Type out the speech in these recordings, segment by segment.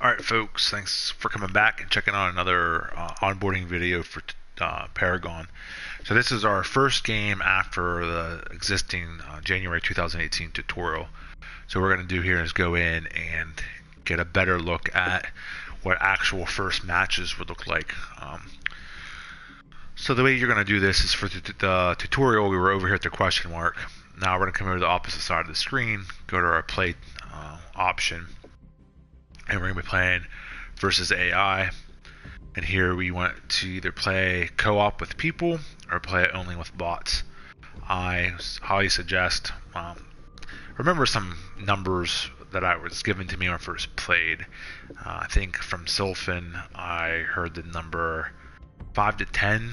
Alright folks, thanks for coming back and checking out another onboarding video for Paragon. So this is our first game after the existing January 2018 tutorial. So what we're going to do here is go in and get a better look at what actual first matches would look like. So the way you're going to do this is for the tutorial, we were over here at the question mark. Now we're going to come over to the opposite side of the screen, go to our play option, and we're going to be playing versus AI. And here we want to either play co-op with people or play it only with bots. I highly suggest, remember some numbers that I was given to me when I first played. I think from Sylphin I heard the number 5 to 10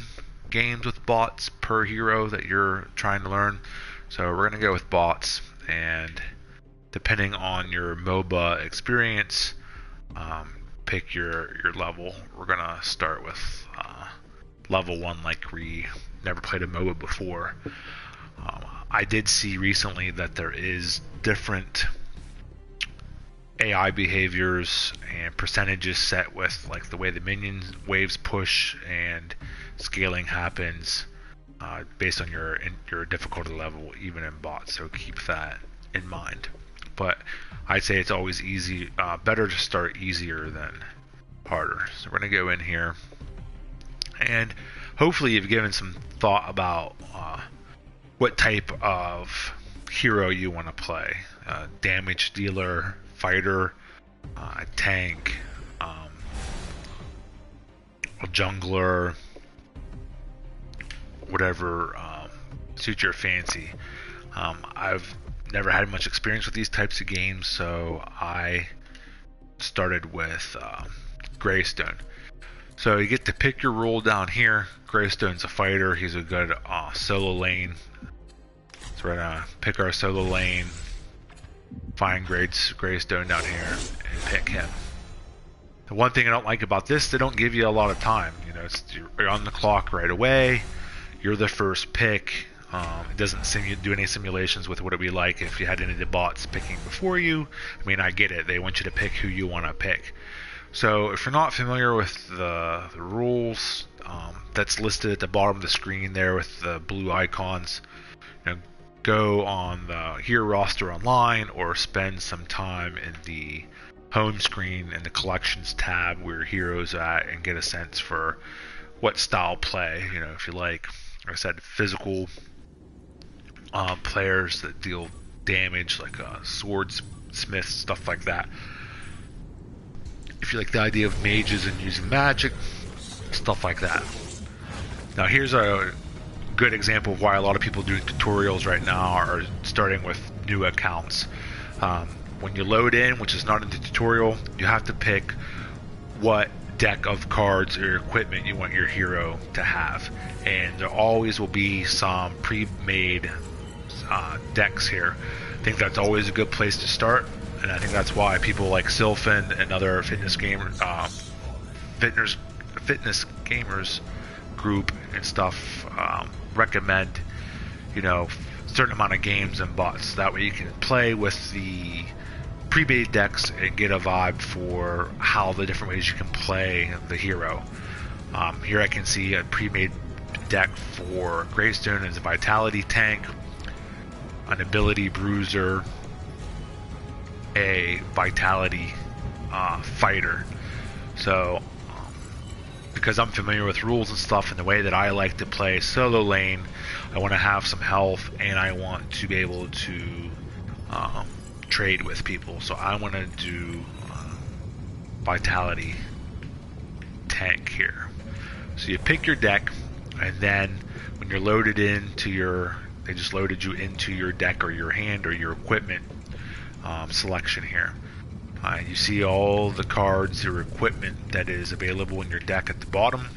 games with bots per hero that you're trying to learn. So we're going to go with bots, and depending on your MOBA experience, pick your level. We're going to start with level 1 like we never played a MOBA before. I did see recently that there is different AI behaviors and percentages set with like the way the minion waves push and scaling happens based on your difficulty level, even in bots. So keep that in mind. But I'd say it's always easy, better to start easier than harder. So we're gonna go in here, and hopefully you've given some thought about what type of hero you want to play. Damage dealer, fighter, tank, a jungler, whatever suits your fancy. I've never had much experience with these types of games, so I started with Greystone. So you get to pick your role down here. Greystone's a fighter. He's a good solo lane. So we're gonna pick our solo lane, find Greystone down here, and pick him. The one thing I don't like about this, they don't give you a lot of time. You know, you're on the clock right away. You're the first pick. It doesn't do any simulations with what it'd be like if you had any of the bots picking before you. I mean, I get it. They want you to pick who you want to pick. So if you're not familiar with the rules, that's listed at the bottom of the screen there with the blue icons. You know, go on the Hero roster online or spend some time in the home screen in the collections tab where your hero's at and get a sense for what style play. You know, if you like I said, physical players that deal damage, like swordsmiths, stuff like that. If you like the idea of mages and using magic, stuff like that. Now here's a good example of why a lot of people doing tutorials right now are starting with new accounts. When you load in, which is not in the tutorial, you have to pick what deck of cards or equipment you want your hero to have, and there always will be some pre-made decks here. I think that's always a good place to start, and I think that's why people like Sylphin and other fitness gamers group and stuff recommend, you know, a certain amount of games and bots. That way you can play with the pre-made decks and get a vibe for how the different ways you can play the hero. Here I can see a pre-made deck for Greystone as a vitality tank, an ability bruiser, a vitality fighter. So because I'm familiar with rules and stuff and the way that I like to play solo lane, I want to have some health and I want to be able to trade with people. So I want to do vitality tank here. So you pick your deck, and then when you're loaded into they just loaded you into your deck or your hand or your equipment selection here. You see all the cards or equipment that is available in your deck at the bottom,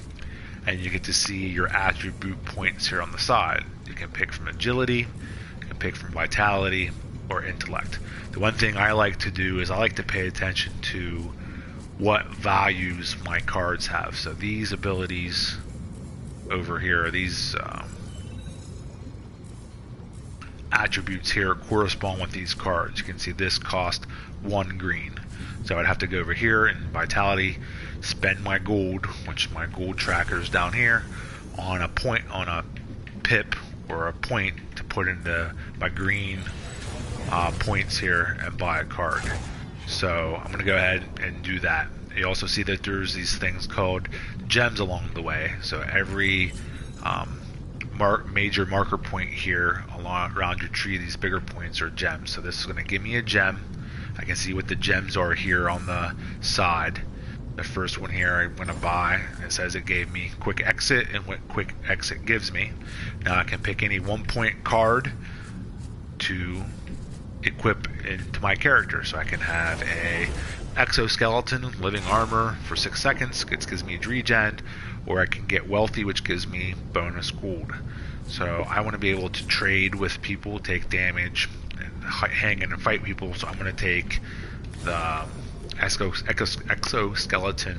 and you get to see your attribute points here on the side. You can pick from agility, you can pick from vitality, or intellect. The one thing I like to do is I like to pay attention to what values my cards have. So these abilities over here, these attributes here correspond with these cards. You can see this cost 1 green. So I'd have to go over here in Vitality, spend my gold, which my gold tracker is down here, on a point, on a pip or a point to put into my green points here and buy a card. So I'm going to go ahead and do that. You also see that there's these things called gems along the way. So every major marker point here around your tree, these bigger points are gems. So this is going to give me a gem. I can see what the gems are here on the side. The first one here I'm going to buy, it says it gave me quick exit and what quick exit gives me. Now I can pick any 1-point card to equip into my character. So I can have a exoskeleton, living armor for 6 seconds, it gives me regen, or I can get wealthy, which gives me bonus gold. So I want to be able to trade with people, take damage, and hang in and fight people. So I'm going to take the exoskeleton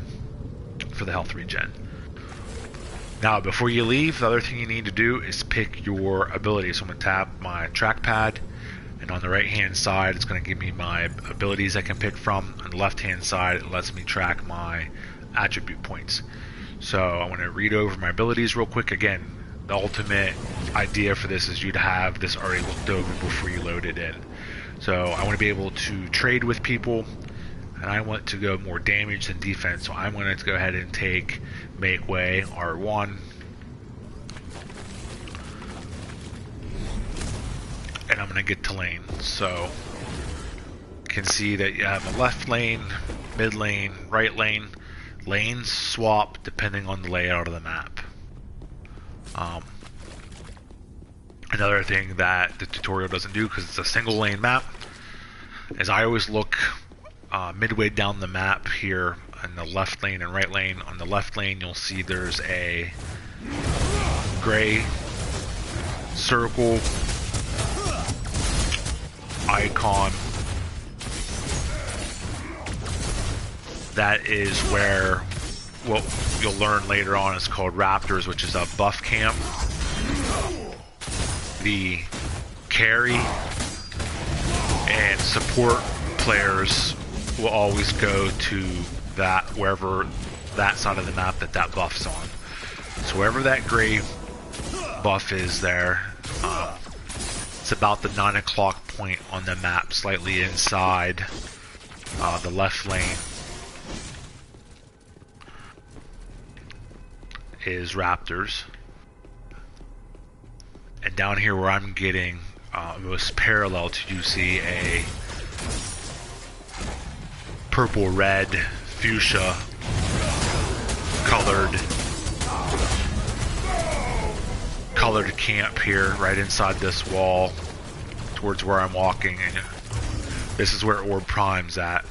for the health regen. Now, before you leave, the other thing you need to do is pick your ability. So I'm going to tap my trackpad, and on the right hand side it's going to give me my abilities I can pick from. On the left hand side it lets me track my attribute points. So I want to read over my abilities real quick. Again, the ultimate idea for this is you to have this already looked over before you load it in. So I want to be able to trade with people, and I want to go more damage than defense. So I'm going to go ahead and take Make Way R1. And I'm going to get to lane. So you can see that you have a left lane, mid lane, right lane. Lanes swap depending on the layout of the map. Another thing that the tutorial doesn't do, because it's a single lane map, is I always look midway down the map here in the left lane and right lane. On the left lane you'll see there's a gray circle icon. That is where what you'll learn later on is called Raptors, which is a buff camp. The carry and support players will always go to that, wherever that side of the map that buff's on. So wherever that gray buff is there, it's about the 9 o'clock point on the map, slightly inside the left lane is Raptors. And down here where I'm getting most parallel to, you see a purple, red, fuchsia colored camp here right inside this wall towards where I'm walking, and this is where Orb Prime's at,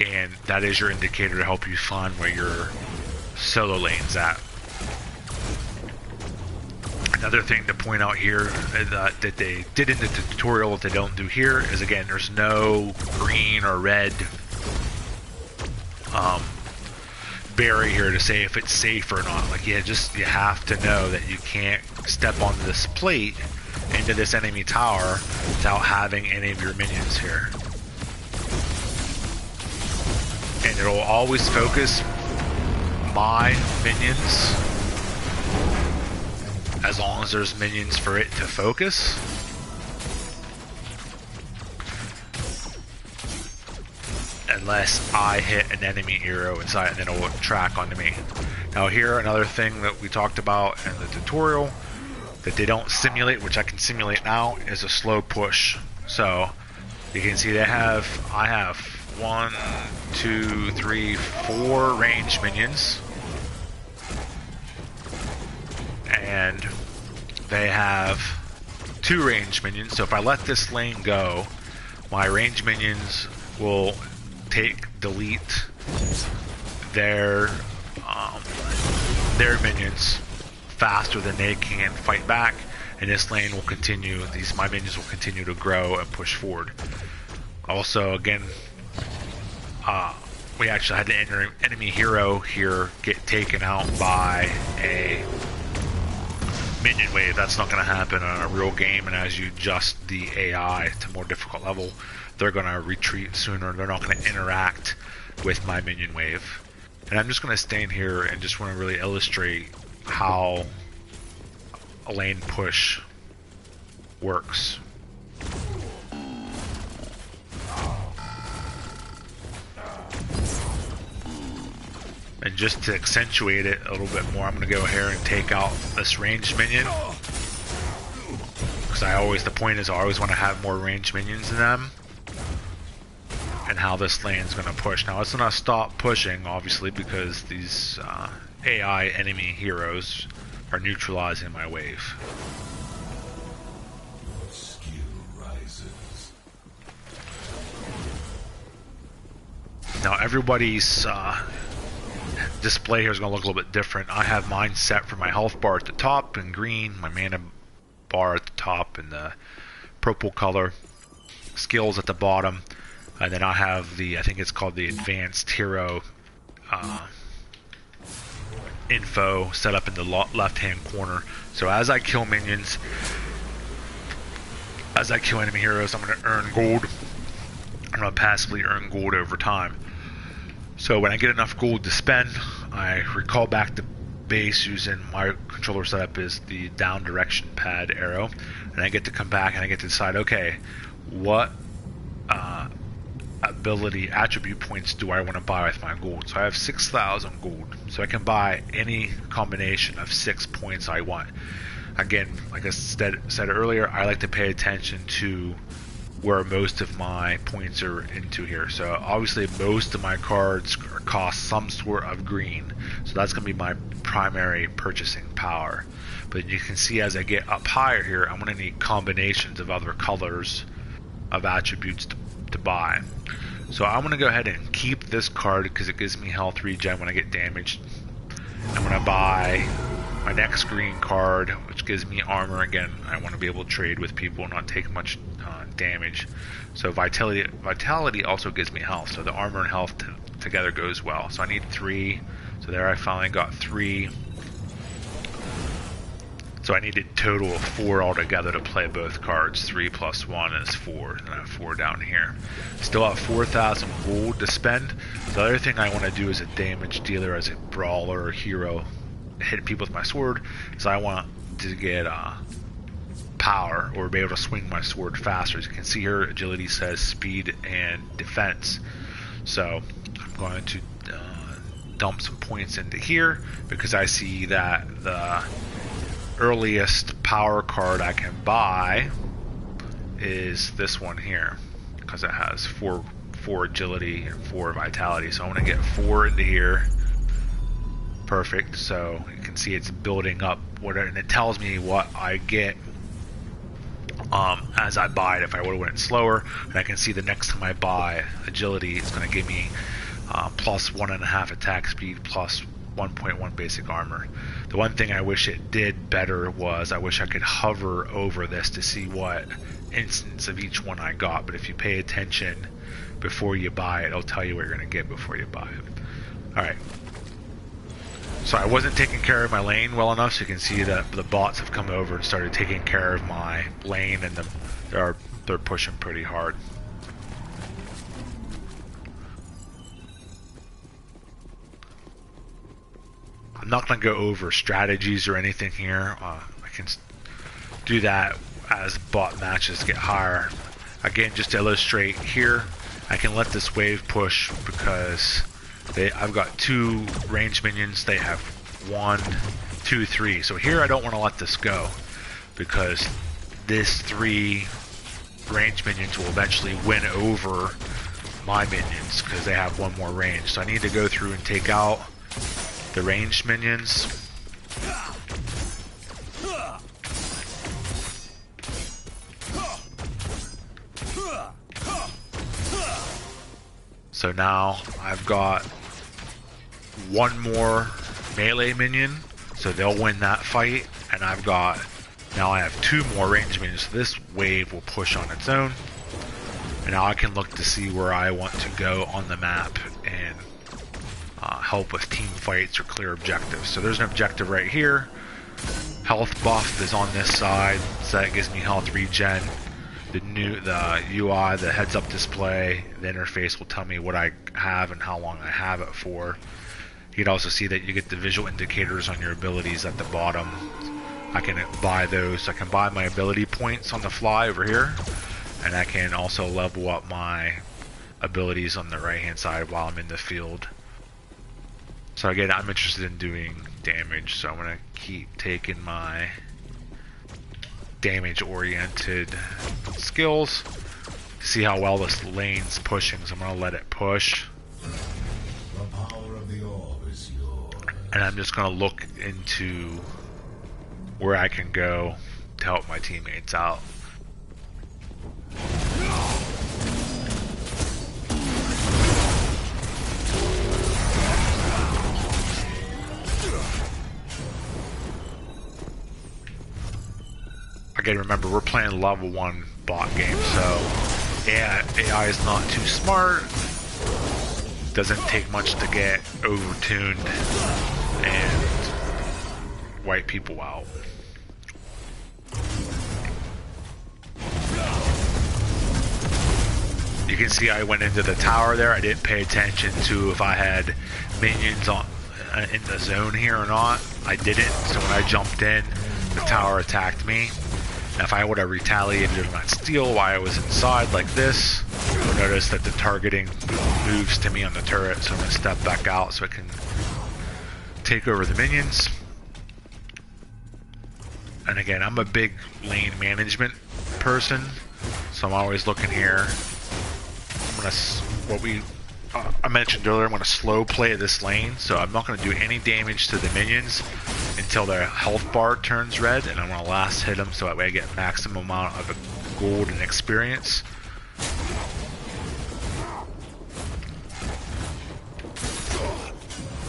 and that is your indicator to help you find where your solo lane's at. Another thing to point out here that they did in the tutorial that they don't do here is, again, there's no green or red barrier here to say if it's safe or not. Like, you have to know that you can't step onto this plate into this enemy tower without having any of your minions here. And it'll always focus my minions as long as there's minions for it to focus. Unless I hit an enemy hero inside, and then it'll track onto me. Now here, another thing that we talked about in the tutorial that they don't simulate, which I can simulate now, is a slow push. So you can see I have 1, 2, 3, 4 ranged minions. And they have 2 ranged minions. So if I let this lane go, my ranged minions will delete their minions faster than they can fight back, and this lane will continue. My minions will continue to grow and push forward. Also, again, we actually had the enemy hero here get taken out by a minion wave. That's not going to happen in a real game, and as you adjust the AI to more difficult level, they're going to retreat sooner. They're not going to interact with my minion wave. And I'm just going to stand here and just want to really illustrate how a lane push works. And just to accentuate it a little bit more, I'm going to go here and take out this ranged minion. Because the point is I always want to have more ranged minions than them. And how this lane's going to push. Now it's going to stop pushing, obviously, because these AI enemy heroes are neutralizing my wave. Now everybody's display here is going to look a little bit different. I have mine set for my health bar at the top in green, my mana bar at the top in the purple color, skills at the bottom, and then I have the, I think it's called the advanced hero info set up in the left hand corner. So as I kill minions, as I kill enemy heroes, I'm going to earn gold. I'm going to passively earn gold over time. So when I get enough gold to spend, I recall back to base using my controller setup is the down direction pad arrow, and I get to come back and I get to decide, okay, what ability attribute points do I want to buy with my gold? So I have 6,000 gold, so I can buy any combination of 6 points I want. Again, like I said earlier, I like to pay attention to where most of my points are into here. So obviously most of my cards cost some sort of green, so that's going to be my primary purchasing power. But you can see as I get up higher here, I'm going to need combinations of other colors of attributes to buy. So I'm going to go ahead and keep this card because it gives me health regen when I get damaged. I'm going to buy my next green card, which gives me armor. Again, I want to be able to trade with people and not take much damage. So vitality also gives me health, so the armor and health together goes well. So I need 3, so there I finally got 3. So I need a total of 4 altogether to play both cards. 3 plus 1 is 4, and I have 4 down here. Still have 4,000 gold to spend. The other thing I want to do as a damage dealer, as a brawler or hero, hit people with my sword, is I want to get power, or be able to swing my sword faster. As you can see here, agility says speed and defense. So I'm going to dump some points into here because I see that the earliest power card I can buy is this one here, because it has 4 agility and 4 vitality. So I want to get 4 into here. Perfect. So you can see it's building up, and it tells me what I get as I buy it. If I would have went slower, and I can see the next time I buy agility, it's going to give me plus 1.5 attack speed, plus 1.1 basic armor. The one thing I wish it did better was I wish I could hover over this to see what instance of each one I got. But if you pay attention before you buy it, it'll tell you what you're going to get before you buy it. Alright. So I wasn't taking care of my lane well enough, so you can see that the bots have come over and started taking care of my lane, and they're pushing pretty hard. I'm not going to go over strategies or anything here. I can do that as bot matches get higher. Again, just to illustrate here, I can let this wave push because I've got 2 ranged minions. They have 1, 2, 3. So here I don't want to let this go because this 3 ranged minions will eventually win over my minions because they have 1 more range. So I need to go through and take out the ranged minions. So now I've got 1 more melee minion, so they'll win that fight, and now I have 2 more ranged minions, so this wave will push on its own. And now I can look to see where I want to go on the map and help with team fights or clear objectives. So there's an objective right here. Health buff is on this side, so that gives me health regen. the UI, the heads-up display, the interface will tell me what I have and how long I have it for. You can also see that you get the visual indicators on your abilities at the bottom. I can buy those. I can buy my ability points on the fly over here, and I can also level up my abilities on the right-hand side while I'm in the field. So again, I'm interested in doing damage, so I'm going to keep taking my damage-oriented skills. See how well this lane's pushing, so I'm going to let it push. The power of the orb is yours. And I'm just going to look into where I can go to help my teammates out. Again, remember, we're playing level 1 bot game, so yeah, AI is not too smart. Doesn't take much to get overtuned and wipe people out. You can see I went into the tower there. I didn't pay attention to if I had minions on in the zone here or not. I didn't, so when I jumped in, the tower attacked me. And if I would have retaliated on that steal while I was inside like this, you'll notice that the targeting moves to me on the turret, so I'm going to step back out so it can take over the minions. And again, I'm a big lane management person, so I'm always looking here. I mentioned earlier, I'm going to slow play this lane, so I'm not going to do any damage to the minions until their health bar turns red, and I'm going to last hit them so that way I get maximum amount of gold and experience.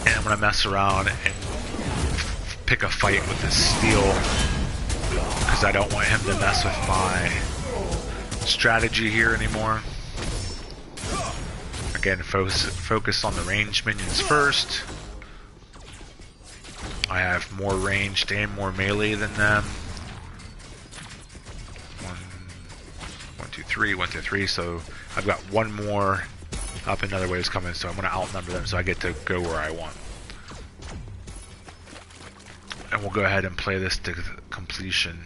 And I'm going to mess around and pick a fight with this steel, because I don't want him to mess with my strategy here anymore. Again, focus on the ranged minions first. I have more ranged and more melee than them. 1, 2, 3, 1, 2, 3. So I've got one more up, another wave's coming, so I'm going to outnumber them so I get to go where I want. And we'll go ahead and play this to completion.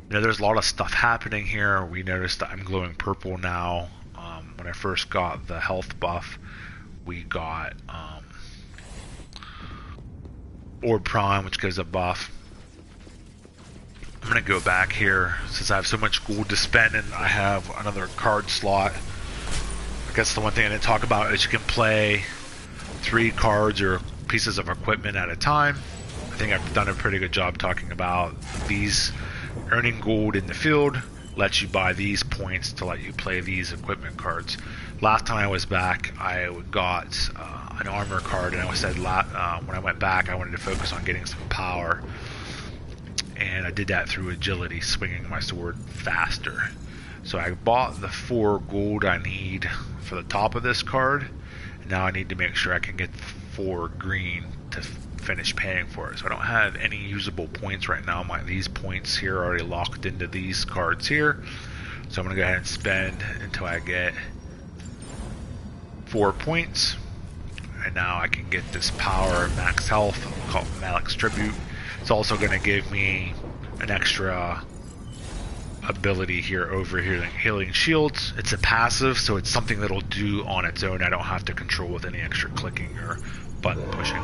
You know, there's a lot of stuff happening here. We noticed that I'm glowing purple now. When I first got the health buff, we got Orb Prime, which gives a buff. I'm going to go back here since I have so much gold to spend and I have another card slot. I guess the one thing I didn't talk about is you can play 3 cards or pieces of equipment at a time. I think I've done a pretty good job talking about these. Earning gold in the field lets you buy these points to let you play these equipment cards. Last time I was back, I got an armor card, and I said when I went back I wanted to focus on getting some power, and I did that through agility, swinging my sword faster. So I bought the 4 gold I need for the top of this card, and now I need to make sure I can get 4 green to finish paying for it. So I don't have any usable points right now. These points here are already locked into these cards here. So I'm going to go ahead and spend until I get 4 points. And now I can get this power max health called Malik's Tribute. It's also going to give me an extra ability here over here, healing shields. It's a passive, so it's something that'll do on its own. I don't have to control with any extra clicking or button pushing.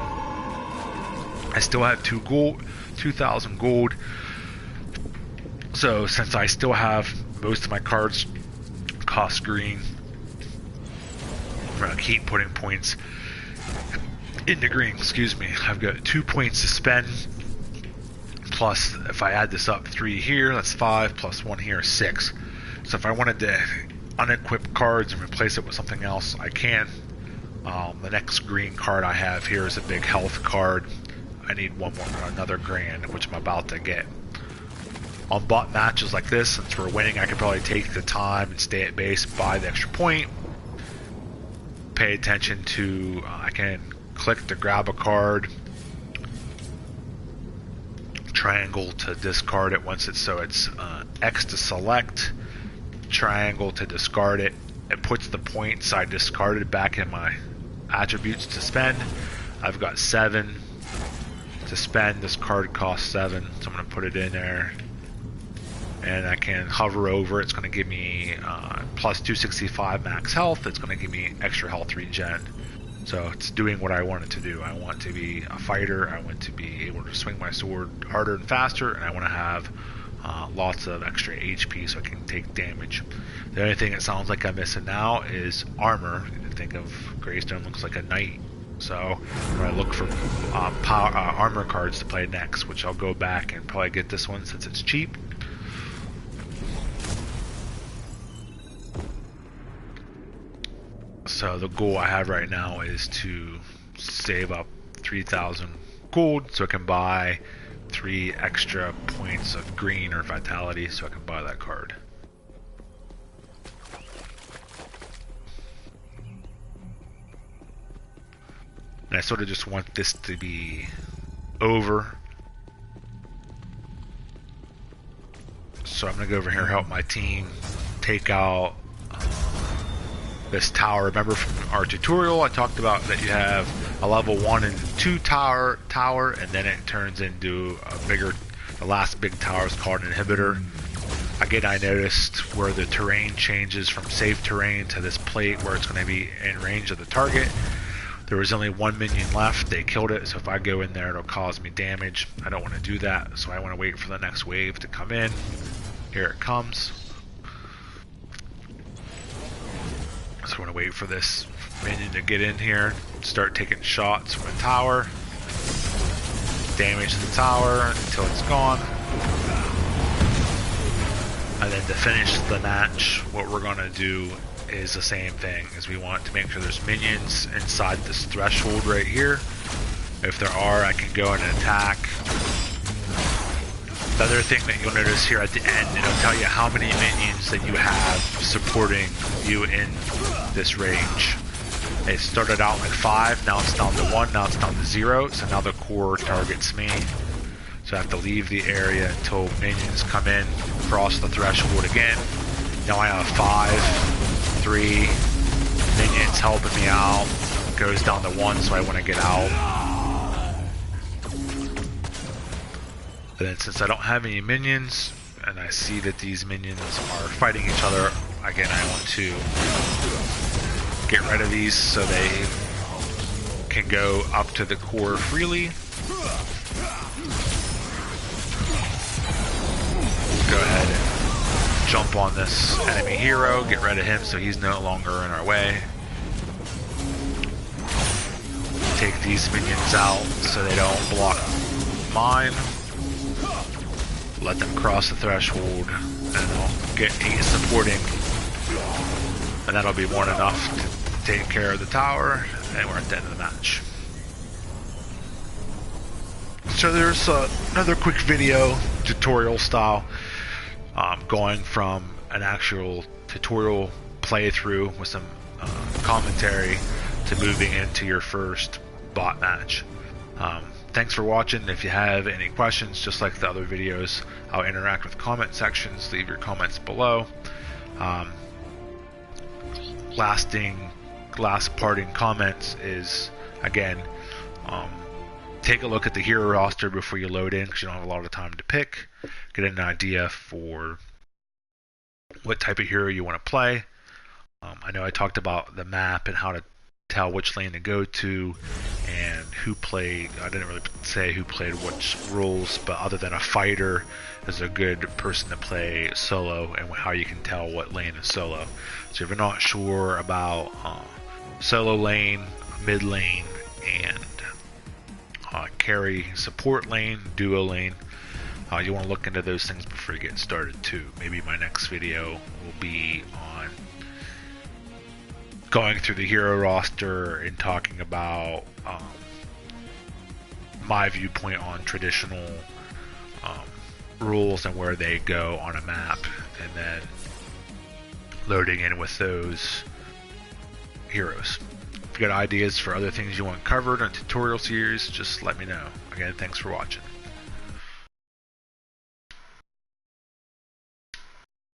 I still have 2,000 gold. So since I still have most of my cards cost green, I'm gonna keep putting points into green. Excuse me. I've got 2 points to spend. Plus, if I add this up, 3 here, that's 5. Plus 1 here, 6. So if I wanted to unequip cards and replace it with something else, I can. The next green card I have here is a big health card. I need another grand, which I'm about to get. On bot matches like this, since we're winning, I could probably take the time and stay at base, buy the extra point. Pay attention to, I can click to grab a card. triangle to discard it once it's X to select, triangle to discard it. It puts the points I discarded back in my attributes to spend. I've got 7 to spend. This card costs 7, so I'm going to put it in there. And I can hover over. It's going to give me plus 265 max health. It's going to give me extra health regen. So it's doing what I want it to do. I want to be a fighter. I want to be able to swing my sword harder and faster, and I want to have lots of extra HP so I can take damage. The only thing it sounds like I'm missing now is armor. You can think of Greystone looks like a knight. So I'm going to look for armor cards to play next, which I'll go back and probably get this one since it's cheap. So the goal I have right now is to save up 3,000 gold so I can buy 3 extra points of green or vitality so I can buy that card. And I sort of just want this to be over. So I'm going to go over here and help my team take out this tower. Remember from our tutorial I talked about that you have a level 1 and 2 tower and then it turns into a bigger, the last big tower is called an inhibitor. Again, I noticed where the terrain changes from safe terrain to this plate where it's going to be in range of the target. There was only 1 minion left. They killed it, so if I go in there it'll cause me damage. I don't want to do that, so I want to wait for the next wave to come in. Here it comes. So I want to wait for this minion to get in here, start taking shots from the tower, damage the tower until it's gone, and then to finish the match, what we're going to do is the same thing, is we want to make sure there's minions inside this threshold right here. If there are, I can go in and attack. The other thing that you'll notice here at the end, it'll tell you how many minions that you have supporting you in this range. It started out like 5, now it's down to 1, now it's down to 0, so now the core targets me. So I have to leave the area until minions come in, cross the threshold again. Now I have 5, 3 minions helping me out. It goes down to 1, so I want to get out. And then since I don't have any minions, and I see that these minions are fighting each other, again I want to get rid of these so they can go up to the core freely. Go ahead and jump on this enemy hero, get rid of him so he's no longer in our way. Take these minions out so they don't block mine. Let them cross the threshold, and I'll get 8 supporting, and that'll be more than enough to take care of the tower, and we're at the end of the match. So there's another quick video, tutorial style, going from an actual tutorial playthrough with some commentary to moving into your first bot match. Thanks for watching. If you have any questions, just like the other videos, I'll interact with comment sections. Leave your comments below. Last parting comments is, again, take a look at the hero roster before you load in, because you don't have a lot of time to pick. Get an idea for what type of hero you want to play. I know I talked about the map and how to tell which lane to go to and who played. I didn't really say who played which roles, but other than a fighter is a good person to play solo, and how you can tell what lane is solo. So if you're not sure about solo lane, mid lane, and carry support lane, duo lane, you want to look into those things before you get started too. Maybe my next video will be on going through the hero roster and talking about my viewpoint on traditional rules and where they go on a map, and then loading in with those heroes. If you got ideas for other things you want covered on tutorial series, just let me know. Again, thanks for watching.